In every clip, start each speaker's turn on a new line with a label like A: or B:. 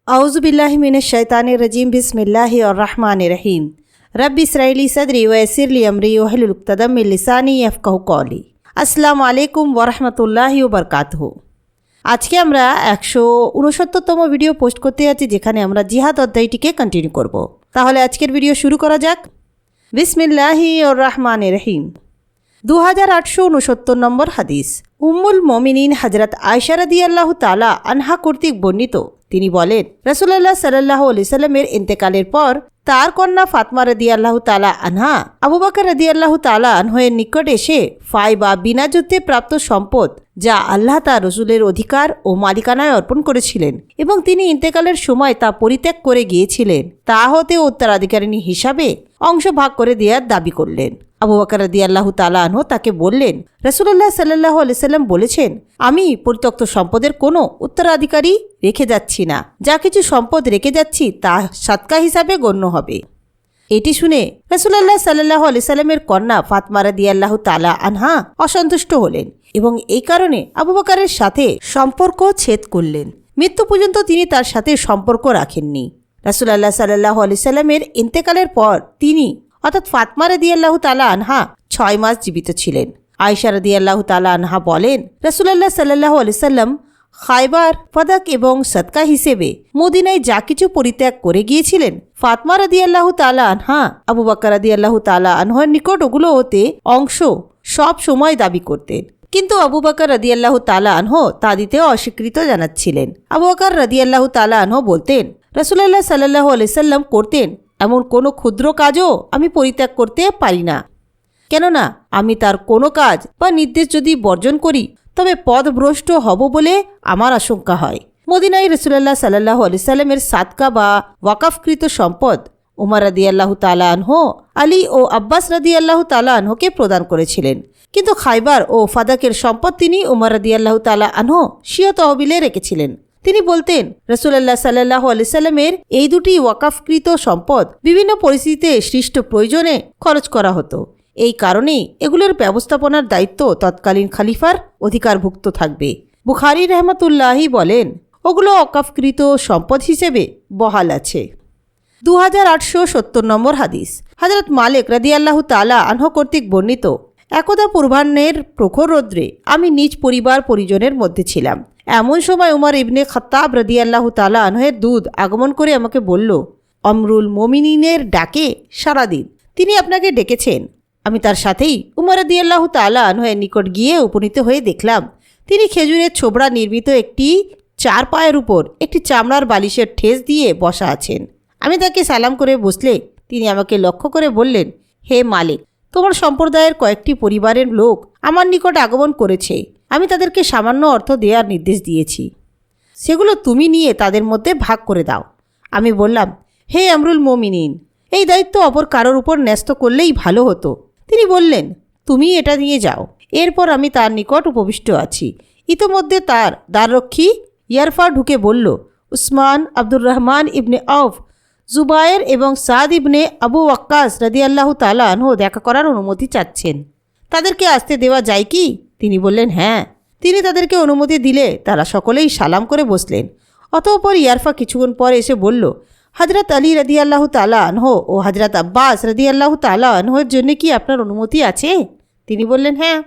A: আউযুবিল্লাহি মিনাশ শাইতানির রাজিম বিসমিল্লাহির রহমানির রহিম রব্বি ইশরাহ লি সাদরি ওয়া ইয়াসসির লি আমরি ওয়াহলুল উকতাদাম মিন লিসানি ইয়াফকাহু কওলি। আসসালামু আলাইকুম ওয়া রাহমাতুল্লাহি ওয়া বারাকাতুহু। আজকে আমরা 169তম ভিডিও পোস্ট করতে যাচ্ছি, যেখানে আমরা জিহাদ অধ্যায়টিকে কন্টিনিউ করব। তাহলে আজকের ভিডিও শুরু করা যাক। বিসমিল্লাহির রহমানির রহিম। 2869 নম্বর হাদিস। উম্মুল মুমিনিন হযরত আয়েশা রাদিয়াল্লাহু তাআলা আনহা কর্তৃক বর্ণিত, তিনি বলেন, রাসূলুল্লাহ সাল্লাল্লাহু আলাইহি সাল্লামের ইন্তেকালের পর তার কন্যা ফাতেমা রাদিয়াল্লাহু তাআলা আনহা আবু বকর রাদিয়াল্লাহু তাআলা আনহুর নিকট এসে ফাই বা বিনা যুদ্ধে প্রাপ্ত সম্পদ, যা আল্লাহ তার রসুলের অধিকার ও মালিকানায় অর্পণ করেছিলেন এবং তিনি ইন্তেকালের সময় তা পরিত্যাগ করে গিয়েছিলেন, তা হতে উত্তরাধিকারিণী হিসাবে অংশ ভাগ করে দেওয়ার দাবি করলেন। আবু বকর রাদিয়াল্লাহু তাআলা আনহু তাকে বললেন, রাসূলুল্লাহ সাল্লাল্লাহু আলাইহি সাল্লাম বলেছেন, আমি পরিত্যক্ত সম্পদের কোনো উত্তরাধিকারী রেখে যাচ্ছি না, যা কিছু সম্পদ রেখে যাচ্ছি তা সাদকা হিসাবে গণ্য হবে। এটি শুনে রাসূলুল্লাহ সাল্লাল্লাহু আলাইহি সাল্লামের কন্যা ফাতেমা রাদিয়াল্লাহু তাআলা আনহা অসন্তুষ্ট হলেন এবং এই কারণে আবু বকরের সাথে সম্পর্ক ছেদ করলেন। মৃত্যু পর্যন্ত তিনি তার সাথে সম্পর্ক রাখেননি। রাসূলুল্লাহ সাল্লাল্লাহু আলাইহি সাল্লামের ইন্তেকালের পর তিনি অর্থাৎ ফাতেমা রাদিয়াল্লাহু তাআলা আনহা 6 মাস জীবিত ছিলেন। আয়েশা রাদিয়াল্লাহু তাআলা আনহা বলেন, রাসূলুল্লাহ সাল্লাল্লাহু আলাইহি সাল্লাম খায়বার, ফাদাক এবং সদকা হিসেবে মদিনায় যা কিছু পরিত্যাগ করে গিয়েছিলেন, ফাতেমা রাদিয়াল্লাহু তাআলা আনহা আবু বকর রাদিয়াল্লাহু তাআলা আনহুর নিকট ওগুলো হতে অংশ সব সময় দাবি করতেন, কিন্তু আবু বকর রাদিয়াল্লাহু তাআলা আনহু তা দিতে অস্বীকৃত জানাচ্ছিলেন। আবু বকর রাদিয়াল্লাহু তাআলা আনহু বলতেন, রাসূলুল্লাহ সাল্লাল্লাহু আলাইহি সাল্লাম করতেন এমন কোনো ক্ষুদ্র কাজও আমি পরিত্যাগ করতে পারি না, কেননা আমি তার কোনো কাজ বা নির্দেশ যদি বর্জন করি তবে পথভ্রষ্ট হব বলে আমার আশঙ্কা হয়। মদিনায় রাসূলুল্লাহ সাল্লাল্লাহু আলাইহি সাল্লামের সাদকা বা ওয়াকফকৃত সম্পদ উমর রাদিয়াল্লাহু তাআলা আনহু, আলী ও আব্বাস রাদিয়াল্লাহু তাআলা আনহুকে প্রদান করেছিলেন, কিন্তু খায়বার ও ফাদাকের সম্পদ তিনি উমর রাদিয়াল্লাহু তাআলা আনহু স্বীয় তহবিলে রেখেছিলেন। তিনি বলতেন, রাসূলুল্লাহ সাল্লাল্লাহু আলাইহি সাল্লামের এই দুটি ওয়াকফকৃত সম্পদ বিভিন্ন পরিস্থিতিতে সৃষ্ট প্রয়োজনে খরচ করা হতো। এই কারণেই এগুলোর ব্যবস্থাপনার দায়িত্ব তৎকালীন খলিফার অধিকারভুক্ত থাকবে। বুখারী রাহমাতুল্লাহি বলেন, ওগুলো ওয়াকফকৃত সম্পদ হিসেবে বহাল আছে। 2870 নম্বর হাদিস। হযরত মালিক রাদিয়াল্লাহু তাআলা আনহু কর্তৃক বর্ণিত, একদা পূর্বাহ্নের প্রখর রৌদ্রে আমি নিজ পরিবার পরিজনের মধ্যে ছিলাম। এমন সময় উমর ইবনে খাত্তাব রাদিয়াল্লাহু তাআলা আনহুর দূত আগমন করে আমাকে বলল, আমরুল মুমিনিনের ডাকে সাড়া দিন, তিনি আপনাকে ডেকেছেন। আমি তার সাথেই উমর রাদিয়াল্লাহু তাআলা আনহুর নিকট গিয়ে উপনীত হয়ে দেখলাম, তিনি খেজুরের ছোবড়া নির্মিত একটি 4 পায়ের উপর একটি চামড়ার বালিশের ঠেস দিয়ে বসা আছেন। আমি তাকে সালাম করে বসলে তিনি আমাকে লক্ষ্য করে বললেন, হে মালিক, তোমার সম্প্রদায়ের কয়েকটি পরিবারের লোক আমার নিকট আগমন করেছে। আমি তাদেরকে সামান্য অর্থ দেওয়ার নির্দেশ দিয়েছি, সেগুলো তুমি নিয়ে তাদের মধ্যে ভাগ করে দাও। আমি বললাম, হে আমরুল মুমিনিন, এই দায়িত্ব অপর কারোর উপর ন্যস্ত করলেই ভালো হতো। তিনি বললেন, তুমি এটা নিয়ে যাও। এরপর আমি তার নিকট উপবিষ্ট আছি। ইতোমধ্যে তার দ্বাররক্ষী ইয়ারফা ঢুকে বলল, উসমান, আব্দুর রহমান ইবনে আউফ, জুবায়ের এবং সাদ ইবনে আবু ওয়াক্কাস রাদিয়াল্লাহু তাআলা আনহু দেখা করার অনুমতি চাচ্ছেন, তাদেরকে আসতে দেওয়া যায় কি? তিনি বললেন, হ্যাঁ। তিনি তাদেরকে অনুমতি দিলে তারা সকলেই সালাম করে বসলেন। অতঃপর ইয়ারফা কিছুক্ষণ পর এসে বলল, হযরত আলী রাদিয়াল্লাহু তাআলা আনহু ও হযরত আব্বাস রাদিয়াল্লাহু তাআলা আনহুর জন্য কি আপনার অনুমতি আছে? তিনি বললেন, হ্যাঁ।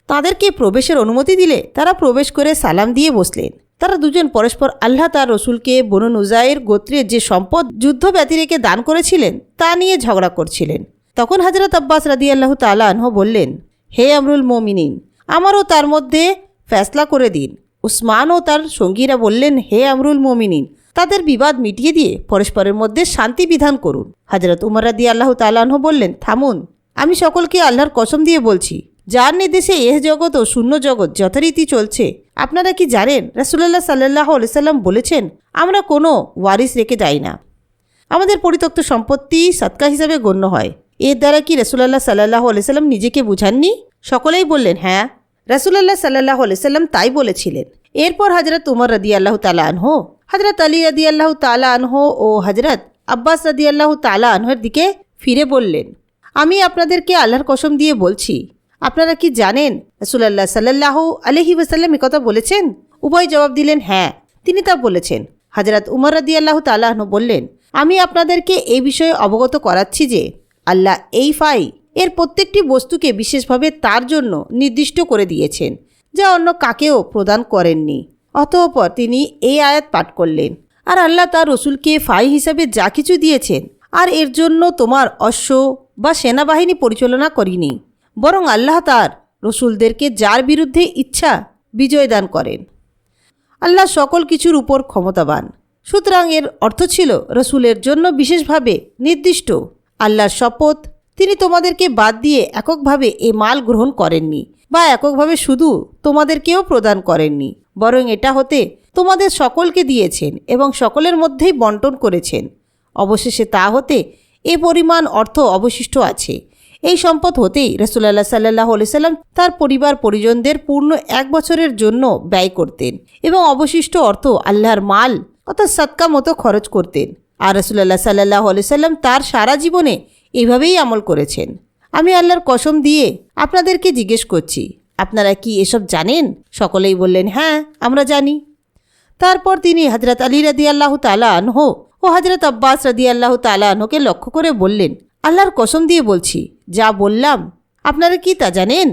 A: তাদেরকে প্রবেশের অনুমতি দিলে তারা প্রবেশ করে সালাম দিয়ে বসলেন। তারা দুজন পরস্পর আল্লাহ তার রসুলকে বনু নুজাইর গোত্রের যে সম্পদ যুদ্ধ ব্যতিরেকে দান করেছিলেন তা নিয়ে ঝগড়া করছিলেন। তখন হযরত আব্বাস রাদিয়াল্লাহু তাআলা আনহু বললেন, হে আমরুল মুমিনিন, আমারও তার মধ্যে ফয়সালা করে দিন। উসমান ও তার সঙ্গীরা বললেন, হে আমরুল মুমিনিন, তাদের বিবাদ মিটিয়ে দিয়ে পরস্পরের মধ্যে শান্তি বিধান করুন। হযরত উমর রাদিয়াল্লাহু তাআলা আনহু বললেন, থামুন, আমি সকলকে আল্লাহর কসম দিয়ে বলছি, যার নির্দেশে এহ জগৎ ও শূন্য জগৎ যথারীতি চলছে, আপনারা কি জানেন রাসূলুল্লাহ সাল্লাল্লাহু আলাইহি সাল্লাম বলেছেন, আমরা কোনো ওয়ারিস রেখে যাই না, আমাদের পরিত্যক্ত সম্পত্তি সাদকা হিসাবে গণ্য হয়। এর দ্বারা কি রাসূলুল্লাহ সাল্লাল্লাহু আলাইহি সাল্লাম নিজেকে বুঝাননি? সকলেই বললেন, হ্যাঁ, রাসূলুল্লাহ সাল্লাল্লাহু আলাইহি সাল্লাম তাই বলেছিলেন। এরপর হযরত উমর রাদিয়াল্লাহু তাআলা আনহু, হযরত আলী রাদিয়াল্লাহু তাআলা আনহু ও হযরত আব্বাস রাদিয়াল্লাহু তাআলা আনহুর দিকে ফিরে বললেন, আমি আপনাদেরকে আল্লাহর কসম দিয়ে বলছি, আপনারা কি জানেন রাসূলুল্লাহ সাল্লাল্লাহু আলাইহি ওয়াসাল্লাম এই কথা বলেছেন? উভয় জবাব দিলেন, হ্যাঁ, তিনি তা বলেছেন। হযরত উমর রাদিয়াল্লাহু তাআলা আনহু বললেন, আমি আপনাদেরকে এই বিষয়ে অবগত করাচ্ছি যে আল্লাহ এই ফাই এর প্রত্যেকটি বস্তুকে বিশেষভাবে তার জন্য নির্দিষ্ট করে দিয়েছেন, যা অন্য কাকেও প্রদান করেননি। অতঃপর তিনি এই আয়াত পাঠ করলেন, আর আল্লাহ তার রসুলকে ফাই হিসাবে যা কিছু দিয়েছেন, আর এর জন্য তোমার অশ্ব বা সেনাবাহিনী পরিচালনা করিনি, বরং আল্লাহ তার রসুলদেরকে যার বিরুদ্ধে ইচ্ছা বিজয় দান করেন। আল্লাহ সকল কিছুর উপর ক্ষমতাবান। সুতরাং এর অর্থ ছিল রসুলের জন্য বিশেষভাবে নির্দিষ্ট। আল্লাহর শপথ, তিনি তোমাদেরকে বাদ দিয়ে এককভাবে এ মাল গ্রহণ করেননি বা এককভাবে শুধু তোমাদেরকেও প্রদান করেননি, বরং এটা হতে তোমাদের সকলকে দিয়েছেন এবং সকলের মধ্যেই বন্টন করেছেন। অবশেষে তা হতে এ পরিমাণ অর্থ অবশিষ্ট আছে। এই সম্পদ হতেই রাসূলুল্লাহ সাল্লাল্লাহু আলাইহি সাল্লাম তার পরিবার পরিজনদের পূর্ণ 1 বছরের জন্য ব্যয় করতেন এবং অবশিষ্ট অর্থ আল্লাহর মাল অর্থাৎ সদকা মতো খরচ করতেন। আর রাসূলুল্লাহ সাল্লাল্লাহু আলাইহি সাল্লাম তার সারা জীবনে এভাবেই আমল করেছেন। আমি আল্লাহর কসম দিয়ে আপনাদেরকে জিজ্ঞেস করছি, আপনারা কি এসব জানেন? সকলেই বললেন, হ্যাঁ, আমরা জানি। তারপর তিনি হযরত আলী রাদিয়াল্লাহু তাআলা আনহু ও হযরত আব্বাস রাদিয়াল্লাহু তাআলা আনহুকে লক্ষ্য করে বললেন, আল্লাহর কসম দিয়ে বলছি, যা বললাম আপনারা কি তা জানেন?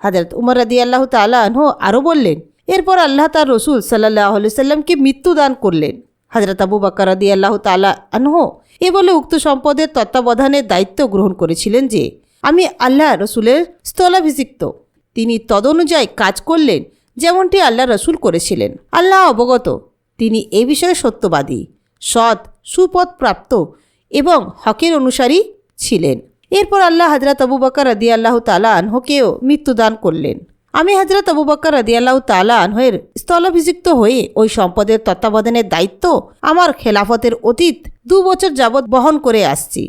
A: হযরত উমর রাদিয়াল্লাহু তাআলা আনহু আরও বললেন, এরপর আল্লাহ তার রসুল সাল্লাল্লাহু আলাইহি সাল্লামকে মৃত্যু দান করলেন। হযরত আবু বকর রাদিয়াল্লাহু তাআলা আনহু এ বলে উক্ত সম্পদের তত্ত্বাবধানের দায়িত্ব গ্রহণ করেছিলেন যে আমি আল্লাহ রসুলের স্থলাভিষিক্ত। তিনি তদনুযায়ী কাজ করলেন যেমনটি আল্লাহ রসুল করেছিলেন। আল্লাহ অবগত, তিনি এ বিষয়ে সত্যবাদী, সৎ, সুপথ প্রাপ্ত এবং হকের অনুসারী ছিলেন। এরপর আল্লাহ হযরত আবু বকর রাদিয়াল্লাহু তাআলা আনহুকেও মৃত্যুদান করলেন। আমি হযরত আবু বকর রাদিয়াল্লাহু তাআলা আনহুর স্থলাভিষিক্ত হয়ে ওই সম্পদের তত্ত্বাবধানের দায়িত্ব আমার খেলাফতের অতীত 2 বছর যাবৎ বহন করে আসছি।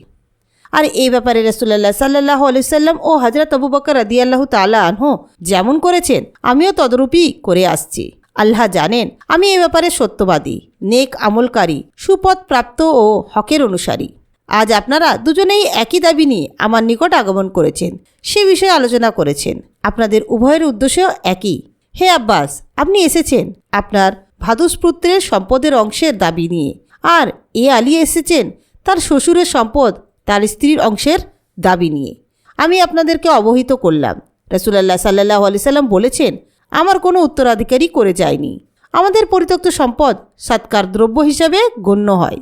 A: আর এই ব্যাপারে রাসূলুল্লাহ সাল্লাল্লাহু আলাইহি সাল্লাম ও হযরত আবু বকর রাদিয়াল্লাহু তাআলা আনহু যেমন করেছেন, আমিও তদরূপই করে আসছি। আল্লাহ জানেন আমি এই ব্যাপারে সত্যবাদী, নেক আমলকারী, সুপথ প্রাপ্ত ও হকের অনুসারী। আজ আপনারা দুজনেই একই দাবি নিয়ে আমার নিকট আগমন করেছেন, সে বিষয়ে আলোচনা করেছেন। আপনাদের উভয়ের উদ্দেশ্য একই। হে আব্বাস, আপনি এসেছেন আপনার ভাদুসপুত্রের সম্পদের অংশের দাবি নিয়ে, আর এ আলী এসেছেন তার শ্বশুরের সম্পদ তার স্ত্রীর অংশের দাবি নিয়ে। আমি আপনাদেরকে অবহিত করলাম, রাসূলুল্লাহ সাল্লাল্লাহু আলাইহি সাল্লাম বলেছেন, আমার কোনো উত্তরাধিকারী করে যায়নি। আমাদের পরিত্যক্ত সম্পদ সৎকার দ্রব্য হিসাবে গণ্য হয়।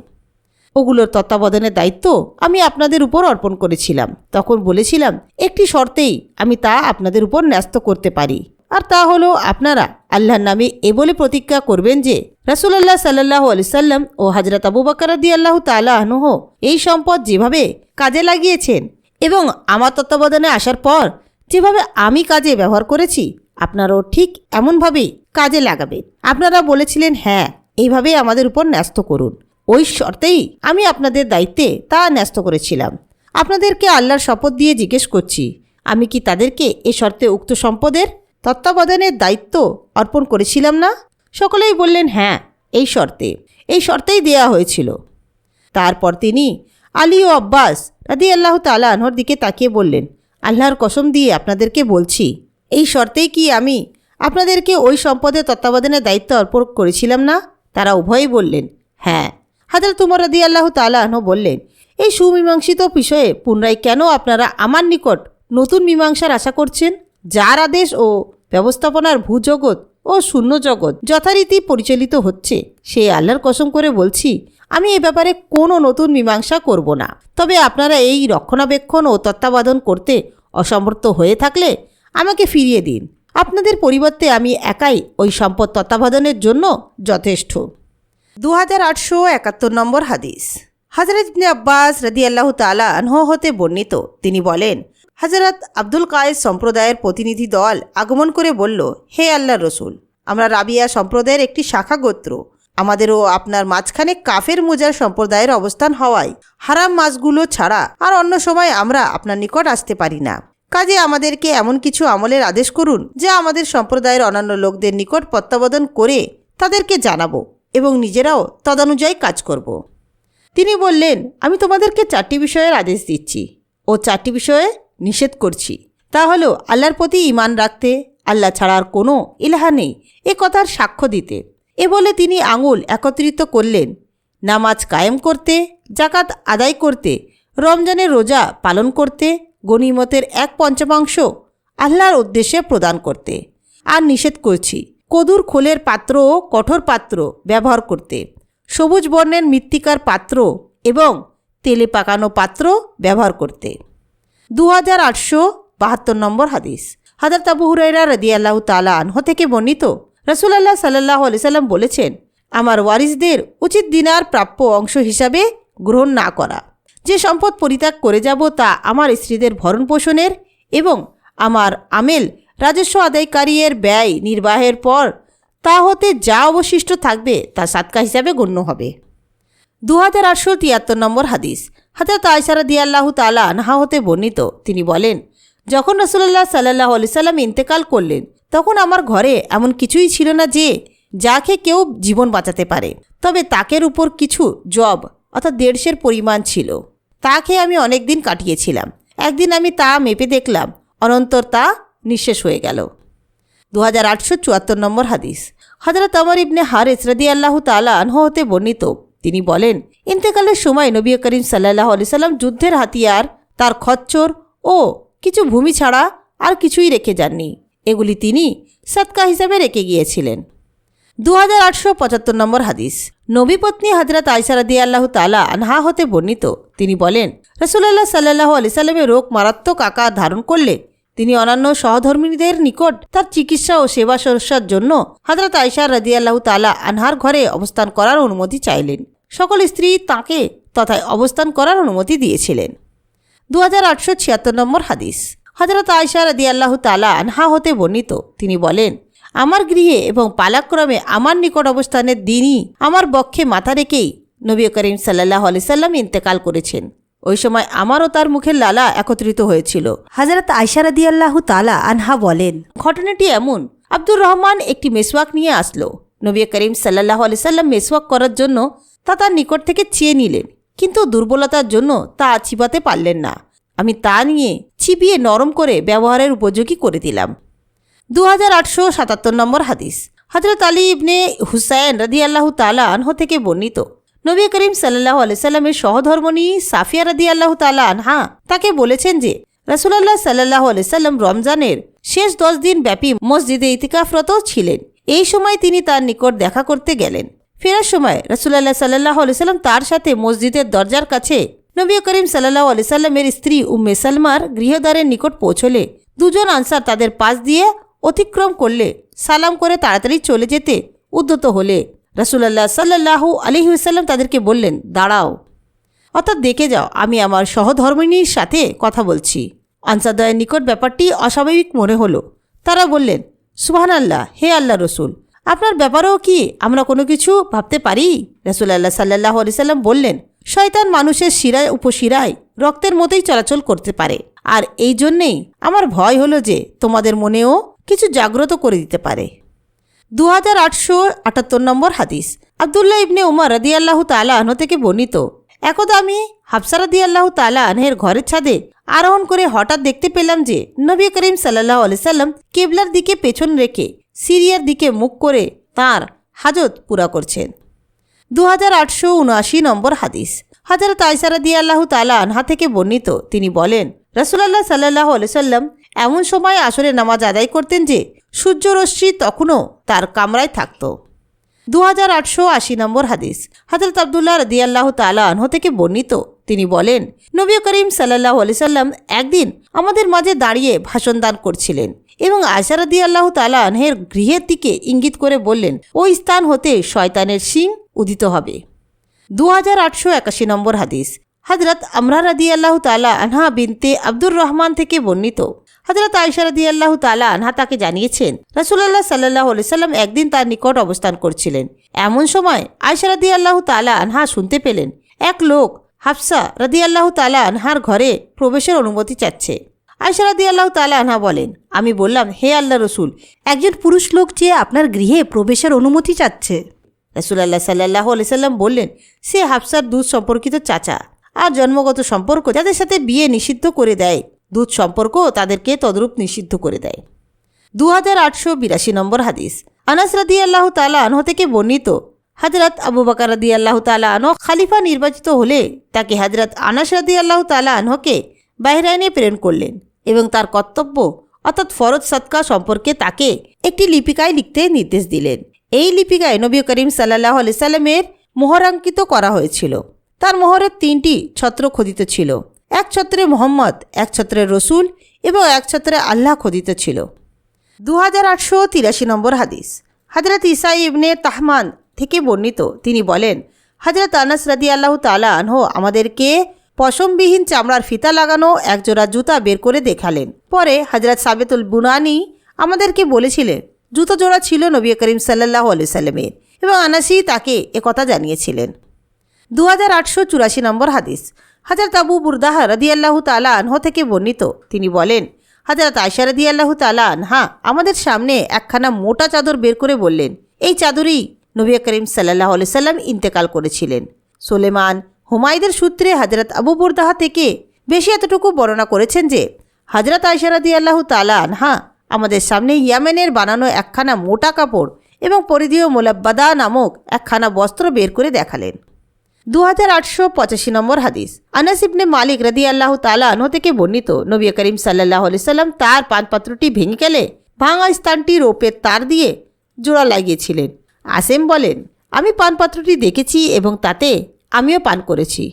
A: ওগুলোর তত্ত্বাবধানের দায়িত্ব আমি আপনাদের উপর অর্পণ করেছিলাম। তখন বলেছিলাম, একটি শর্তেই আমি তা আপনাদের উপর ন্যস্ত করতে পারি, আর তা হলো আপনারা আল্লাহর নামে এ বলে প্রতিজ্ঞা করবেন যে রাসূলুল্লাহ সাল্লাল্লাহু আলাইহি সাল্লাম ও হযরত আবু বকর রাদিয়াল্লাহু তাআলা আনহু এই সম্পদ যেভাবে কাজে লাগিয়েছেন এবং আমার তত্ত্বাবধানে আসার পর যেভাবে আমি কাজে ব্যবহার করেছি, আপনারাও ঠিক এমনভাবেই কাজে লাগাবেন। আপনারা বলেছিলেন, হ্যাঁ, এইভাবেই আমাদের উপর ন্যস্ত করুন। ওই শর্তেই আমি আপনাদের দায়িত্বে তা ন্যস্ত করেছিলাম। আপনাদেরকে আল্লাহর শপথ দিয়ে জিজ্ঞেস করছি, আমি কি তাদেরকে এ শর্তে উক্ত সম্পদের তত্ত্বাবধানের দায়িত্ব অর্পণ করেছিলাম না? সকলেই বললেন, হ্যাঁ, এই শর্তেই দেয়া হয়েছিল। তারপর তিনি আলী ও আব্বাস রাদিয়াল্লাহু তাআলা আনহুর দিকে তাকিয়ে বললেন, আল্লাহর কসম দিয়ে আপনাদেরকে বলছি, এই শর্তেই কি আমি আপনাদেরকে ওই সম্পদের তত্ত্বাবধানের দায়িত্ব অর্পণ করেছিলাম না? তারা উভয়ই বললেন, হ্যাঁ। হযরত উমর রাদিয়াল্লাহু তাআলা আনহু বললেন, এই সুমীমাংসিত বিষয়ে পুনরায় কেন আপনারা আমার নিকট নতুন মীমাংসার আশা করছেন? যার আদেশ ও ব্যবস্থাপনার ভূজগৎ ও শূন্য জগৎ যথারীতি পরিচালিত হচ্ছে, সে আল্লাহর কসম করে বলছি, আমি এ ব্যাপারে কোনো নতুন মীমাংসা করব না। তবে আপনারা এই রক্ষণাবেক্ষণ ও তত্ত্বাবধান করতে অসমর্থ হয়ে থাকলে আমাকে ফিরিয়ে দিন। আপনাদের পরিবর্তে আমি একাই ওই সম্পদ তত্ত্বাবধানের জন্য যথেষ্ট। 2871 নম্বর হাদিস। হযরত ইবনে আব্বাস রাদিয়াল্লাহু তাআলা আনহু হতে বর্ণিত, তিনি বলেন, হযরত আব্দুল কায়েস সম্প্রদায়ের প্রতিনিধি দল আগমন করে বলল, হে আল্লাহর রসুল, আমরা রাবিয়া সম্প্রদায়ের একটি শাখা গোত্র। আমাদেরও আপনার মাঝখানে কাফের মুজার সম্প্রদায়ের অবস্থান হওয়ায় হারাম মাছগুলো ছাড়া আর অন্য সময় আমরা আপনার নিকট আসতে পারি না। কাজে আমাদেরকে এমন কিছু আমলের আদেশ করুন যা আমাদের সম্প্রদায়ের অন্যান্য লোকদের নিকট প্রত্যাবর্তন করে তাদেরকে জানাবো এবং নিজেরাও তদানুযায়ী কাজ করব। তিনি বললেন, আমি তোমাদেরকে 4টি বিষয়ের আদেশ দিচ্ছি ও 4টি বিষয়ে নিষেধ করছি। তা হলো আল্লাহর প্রতি ঈমান রাখতে, আল্লাহ ছাড়া আর কোনো ইলাহা নেই এ কথার সাক্ষ্য দিতে, এ বলে তিনি আঙুল একত্রিত করলেন। নামাজ কায়েম করতে, জাকাত আদায় করতে, রমজানের রোজা পালন করতে, গনিমতের 1/5 আল্লাহর উদ্দেশ্যে প্রদান করতে। আর নিষেধ করছি কদুর খোলের পাত্র ও কঠোর পাত্র ব্যবহার করতে, সবুজ বর্ণের মৃত্তিকার পাত্র এবং তেলে পাকানো পাত্র ব্যবহার করতে। 2872 নম্বর হাদিস। হযরত আবু হুরায়রা রাদিয়াল্লাহু তাআলা আনহু থেকে বর্ণিত, রাসূলুল্লাহ সাল্লাল্লাহু আলাইহি সাল্লাম বলেছেন, আমার ওয়ারিসদের উচিত দিনার প্রাপ্য অংশ হিসাবে গ্রহণ না করা। যে সম্পদ পরিত্যাগ করে যাব তা আমার স্ত্রীদের ভরণ পোষণের এবং আমার আমেল রাজস্ব আদায়কারীর ব্যয় নির্বাহের পর তা হতে যা অবশিষ্ট থাকবে তা সাদকা হিসাবে গণ্য হবে। 2873 নম্বর হাদিস। হযরত আয়েশা রাদিয়াল্লাহু তাআলা আনহা হতে বর্ণিত, তিনি বলেন, যখন রাসূলুল্লাহ সাল্লাল্লাহু আলাইহি সাল্লাম ইন্তেকাল করলেন তখন আমার ঘরে এমন কিছুই ছিল না যে যা খেয়ে কেউ জীবন বাঁচাতে পারে। তবে তাকের উপর কিছু জব অর্থাৎ 150 পরিমাণ ছিল। তা খেয়ে আমি অনেক দিন কাটিয়েছিলাম। একদিন আমি তা মেপে দেখলাম, অনন্তর তা নিঃশেষ হয়ে গেল। 2874 নম্বর হাদিস। হযরত ওমর ইবনে হারিস রাদিয়াল্লাহু তাআলা আনহু হতে বর্ণিত, তিনি বলেন, ইন্তেকালের সময় নবী করিম সাল্লাল্লাহু আলাইহি সাল্লাম যুদ্ধের হাতিয়ার, তার খচ্চর ও কিছু ভূমি ছাড়া আর কিছুই রেখে যাননি। এগুলি তিনি সাদকা হিসাবে রেখে গিয়েছিলেন। 2875 নম্বর হাদিস। নবী পত্নী হযরত আয়েশা রাদিয়াল্লাহু তাআলা আনহা হতে বর্ণিত, তিনি বলেন, রাসূলুল্লাহ সাল্লাল্লাহু আলাইহি সাল্লামের রোগ মারাত্মক আকার ধারণ করলে তিনি অন্যান্য সহধর্মিনীদের নিকট তার চিকিৎসা ও সেবা শুশ্রূষার জন্য হযরত আয়েশা রাদিয়াল্লাহু তাআলা আনহার ঘরে অবস্থান করার অনুমতি চাইলেন। সকল স্ত্রী তাঁকে তথায় অবস্থান করার অনুমতি দিয়েছিলেন। 2876 নম্বর হাদিস। হযরত আয়েশা রাদিয়াল্লাহু তাআলা আনহা হতে বর্ণিত, তিনি বলেন, আমার গৃহে এবং পালাক্রমে আমার নিকট অবস্থানের দিনই আমার বক্ষে মাথা রেখেই নবী করিম সাল্লাল্লাহু আলাইহি সাল্লাম ইন্তেকাল করেছেন। ওই সময় আমারও তার মুখের লালা একত্রিত হয়েছিল। হযরত আয়েশা রাদিয়াল্লাহু তাআলা আনহা বলেন, ঘটনাটি এমন, আব্দুর রহমান একটি মেসওয়াক নিয়ে আসলো। নবী করিম সাল্লাল্লাহু আলাইহি সাল্লাম মেসওয়াক করার জন্য তা তার নিকট থেকে চেয়ে নিলেন, কিন্তু দুর্বলতার জন্য তা চিবাতে পারলেন না। আমি তা নিয়ে চিবিয়ে নরম করে ব্যবহারের উপযোগী করে দিলাম। 2877 নম্বর হাদিস। হযরত আলী ইবনে হুসাইন রাদিয়াল্লাহু তাআলা আনহু থেকে বর্ণিত, নবী করিম সাল্লাল্লাহু আলাইহি সাল্লামের সহধর্মিণী সাফিয়া রাদিয়াল্লাহু তাআলা আনহা তাকে বলেছেন যে রাসূলুল্লাহ সাল্লাল্লাহু আলাইহি সাল্লাম রমজানের শেষ 10 দিন ব্যাপী মসজিদে ইতিকাফরত ছিলেন। এই সময় তিনি তার নিকট দেখা করতে গেলেন। ফেরার সময় রাসূলুল্লাহ সাল্লাল্লাহু আলাইহি সাল্লাম তার সাথে মসজিদের দরজার কাছে নবী করিম সাল্লাল্লাহু আলাইহি সাল্লামের স্ত্রী উম্মে সালমার গৃহদ্বারের নিকট পৌঁছলে দুজন আনসার তাদের পাশ দিয়ে অতিক্রম করলে সালাম করে তাড়াতাড়ি চলে যেতে উদ্যত হলে রাসূলুল্লাহ সাল্লাল্লাহু আলাইহি ওয়াসাল্লাম তাদেরকে বললেন, দাঁড়াও, অর্থাৎ দেখে যাও, আমি আমার সহধর্মিণীর সাথে কথা বলছি। আনসারদ্বয়ের নিকট ব্যাপারটি অস্বাভাবিক মনে হলো। তারা বললেন, সুবহানাল্লাহ, হে আল্লাহ রসুল, আপনার ব্যাপারেও কি আমরা কোনো কিছু ভাবতে পারি? রাসূলুল্লাহ সাল্লাল্লাহু আলাইহি ওয়াসাল্লাম বললেন, শয়তান মানুষের শিরায় উপশিরায় রক্তের মতোই চলাচল করতে পারে, আর এই জন্যেই আমার ভয় হলো যে তোমাদের মনেও কিছু জাগ্রত করে দিতে পারে। 2878 নম্বর হাদিস। আব্দুল্লাহ ইবনে উমর রাদিয়াল্লাহু তাআলা আনহু থেকে বর্ণিত, একদা আমি হাফসা রাদিয়াল্লাহু তাআলা আনহের ঘরের ছাদে আরোহণ করে হঠাৎ দেখতে পেলাম যে নবী করিম সাল্লাল্লাহু আলাইহি সাল্লাম কিবলার দিকে পেছন রেখে সিরিয়ার দিকে মুখ করে তাঁর হাজত পুরা করছেন। 2879 নম্বর হাদিস। হযরত আয়েশা রাদিয়াল্লাহু তাআলা আনহা থেকে বর্ণিত, তিনি বলেন, রাসূলুল্লাহ সাল্লাল্লাহু আলাইহি সাল্লাম এমন সময় আসরের নামাজ আদায় করতেন যে সূর্যরশ্মি তখনও তার কামরায় থাকত। 2880 নম্বর হাদিস। হযরত আব্দুল্লাহ রাদিয়াল্লাহু তাআলা আনহু থেকে বর্ণিত, তিনি বলেন, নবী করিম সাল্লাল্লাহু আলাইহি সাল্লাম একদিন আমাদের মাঝে দাঁড়িয়ে ভাষণ দান করছিলেন এবং আয়েশা রাদিয়াল্লাহু তাআলা আনহের গৃহের দিকে ইঙ্গিত করে বললেন, ওই স্থান হতে শয়তানের শিং উদিত হবে। 2881 নম্বর হাদিস। হযরত আমরা রাদিয়াল্লাহু তাআলা আনহা বিনতে আব্দুর রহমান থেকে বর্ণিত, হযরত আয়েশা রাদিয়াল্লাহু তাআলা আনহা তাকে জানিয়েছেন, রাসূলুল্লাহ সাল্লাল্লাহু আলাইহি সাল্লাম একদিন তার নিকট অবস্থান করছিলেন। এমন সময় আয়েশা রাদিয়াল্লাহু তাআলা আনহা শুনতে পেলেন এক লোক হাফসা রাদিয়াল্লাহু তাআলা আনহার ঘরে প্রবেশের অনুমতি চাচ্ছে। আয়েশা রাদিয়াল্লাহু তাআলা আনহা বলেন, আমি বললাম, হে আল্লাহ রসুল, একজন পুরুষ লোক যে আপনার গৃহে প্রবেশের অনুমতি চাচ্ছে। রাসূলুল্লাহ সাল্লাল্লাহু আলাইহি সাল্লাম বললেন, সে হাফসার দুধ সম্পর্কিত চাচা, আর জন্মগত সম্পর্ক যাদের সাথে বিয়ে নিষিদ্ধ করে দেয় দুধ সম্পর্ক তাদেরকে তদ্রূপ নিষিদ্ধ করে দেয়। 2882 নম্বর হাদিস। আনাস রাদিয়াল্লাহু তাআলা আনহু থেকে বর্ণিত, হযরত আবু বকর রাদিয়াল্লাহু তাআলা আনহু খলিফা নির্বাচিত হলে তাকে হযরত আনাস রাদিয়াল্লাহু তাআলা আনহুকে বাহরাইনে প্রেরণ করলেন এবং তার কর্তব্য অর্থাৎ ফরজ সদকা সম্পর্কে তাকে একটি লিপিকায় লিখতে নির্দেশ দিলেন। এই লিপিকায় নবী করিম সাল্লাল্লাহু আলাইহি সাল্লামের মোহরাঙ্কিত করা হয়েছিল। তার মোহরের 3টি ছত্র খোদিত ছিল। এক ছত্রে মোহাম্মদ, এক ছত্রে রসুল এবং এক ছত্রে আল্লাহ খোদিত ছিল। 2883 নম্বর হাদিস। হযরত ঈসা ইবনে তাহমান থেকে বর্ণিত, তিনি বলেন, হযরত আনাস রাদিয়াল্লাহু তাআলা আনহু আমাদেরকে পশমবিহীন চামড়ার ফিতা লাগানো একজোড়া জুতা বের করে দেখালেন। পরে হযরত সাবিতুল বুনানি আমাদেরকে বলেছিলেন জুতো জোড়া ছিল নবী করিম সাল্লাল্লাহু আলাইহি সাল্লামের এবং আনাসই তাকে একথা জানিয়েছিলেন। 2884 নম্বর হাদিস। হযরত আবু বুরদাহ রাদিয়াল্লাহু তাআলা আনহু থেকে বর্ণিত, তিনি বলেন, হযরত আয়েশা রাদিয়াল্লাহু তাআলা আনহা আমাদের সামনে একখানা মোটা চাদর বের করে বললেন, এই চাদরই নবী করিম সাল্লাল্লাহু আলাইহি সাল্লাম ইন্তেকাল করেছিলেন। সুলেমান হুমায়দের সূত্রে হযরত আবু বুরদাহ থেকে বেশি এতটুকু বর্ণনা করেছেন যে হযরত আয়েশা রাদিয়াল্লাহু তাআলা আনহা আমাদের সামনে ইয়ামেনের বানানো একখানা মোটা কাপড় এবং পরিধেয় মুলাব্বাদা নামক একখানা বস্ত্র বের করে দেখালেন। 2885 নম্বর হাদিস। আনাস ইবনে মালিক রাদিয়াল্লাহু তাআলা আনহু থেকে বর্ণিত, নবী করিম সাল্লাল্লাহু আলাইহি সাল্লাম তার পানপাত্রটি ভেঙে গেলে ভাঙা স্থানটি রৌপের তার দিয়ে জোড়া লাগিয়েছিলেন। আসেম বলেন, আমি পানপাত্রটি দেখেছি এবং তাতে আমিও পান করেছি।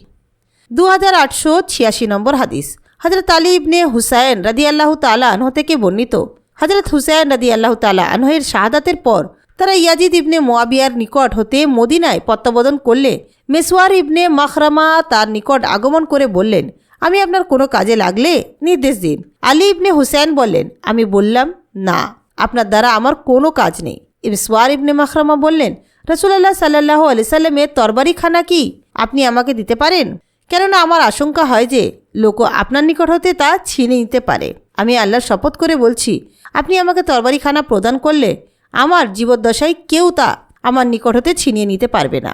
A: 2886 নম্বর হাদিস। হযরত আলী ইবনে হুসাইন রাদিয়াল্লাহু তাআলা আনহু থেকে বর্ণিত, হযরত হুসাইন রাদিয়াল্লাহু তাআলা আনহুর শাহাদাতের পর তারা ইয়াজিদ ইবনে মুয়াবিয়ার নিকট হতে মদিনায় প্রত্যাবর্তন করলে মেসওয়ার ইবনে মাখরামা তার নিকট আগমন করে বললেন, আমি আপনার কোনো কাজে লাগলে নির্দেশ দিন। আলী ইবনে হুসাইন বললেন, আমি বললাম, না, আপনার দ্বারা আমার কোনো কাজ নেই। মেসওয়ার ইবনে মাখরামা বললেন, রাসূলুল্লাহ সাল্লাল্লাহু আলাইহি সাল্লামের তরবারিখানা কি আপনি আমাকে দিতে পারেন? কেননা আমার আশঙ্কা হয় যে লোক আপনার নিকট হতে তা ছিনে নিতে পারে। আমি আল্লাহর শপথ করে বলছি, আপনি আমাকে তরবারিখানা প্রদান করলে আমার জীবদ্দশায় কেউ তা আমার নিকট হতে ছিনিয়ে নিতে পারবে না।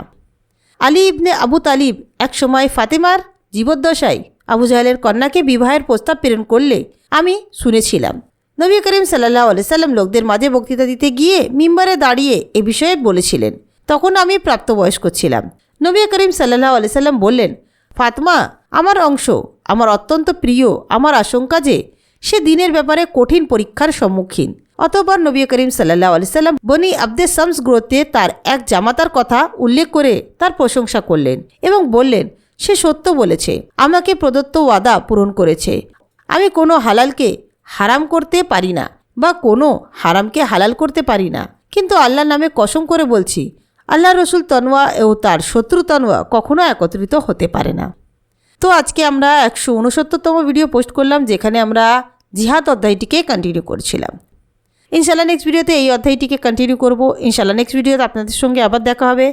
A: আলী ইবনে আবু তালিব এক সময় ফাতেমার জীবদ্দশায় আবু জাহেলের কন্যাকে বিবাহের প্রস্তাব প্রেরণ করলে আমি শুনেছিলাম। নবী করিম সাল্লাল্লাহু আলাইহি সাল্লাম লোকদের মাঝে বক্তৃতা দিতে গিয়ে মিম্বারে দাঁড়িয়ে এ বিষয়ে বলেছিলেন। তখন আমি প্রাপ্তবয়স্ক ছিলাম। নবী করিম সাল্লাল্লাহু আলাইহি সাল্লাম বললেন, ফাতমা আমার অংশ, আমার অত্যন্ত প্রিয়। আমার আশঙ্কা যে সে দিনের ব্যাপারে কঠিন পরীক্ষার সম্মুখীন। অতঃপর নবী করিম সাল্লাল্লাহু আলাইহি সাল্লাম বনি আব্দে শামস গোত্রে তার এক জামাতার কথা উল্লেখ করে তার প্রশংসা করলেন এবং বললেন, সে সত্য বলেছে, আমাকে প্রদত্ত ওয়াদা পূরণ করেছে। আমি কোনো হালালকে হারাম করতে পারি না বা কোনো হারামকে হালাল করতে পারি না, কিন্তু আল্লাহর নামে কসম করে বলছি, আল্লাহ রসুল তনওয়া ও তার শত্রু তনওয়া কখনো একত্রিত হতে পারে না। তো আজকে আমরা 169তম ভিডিও পোস্ট করলাম, যেখানে আমরা জিহাদ অধ্যায়টিকে কন্টিনিউ করছিলাম। ইনশাআল্লাহ নেক্সট ভিডিওতে এই অধ্যায়টিকে কন্টিনিউ করব। ইনশাআল্লাহ নেক্সট ভিডিওতে আপনাদের সঙ্গে আবার দেখা হবে।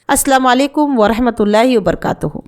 A: আসসালামু আলাইকুম ওয়া রাহমাতুল্লাহি ওয়া বারাকাতুহু।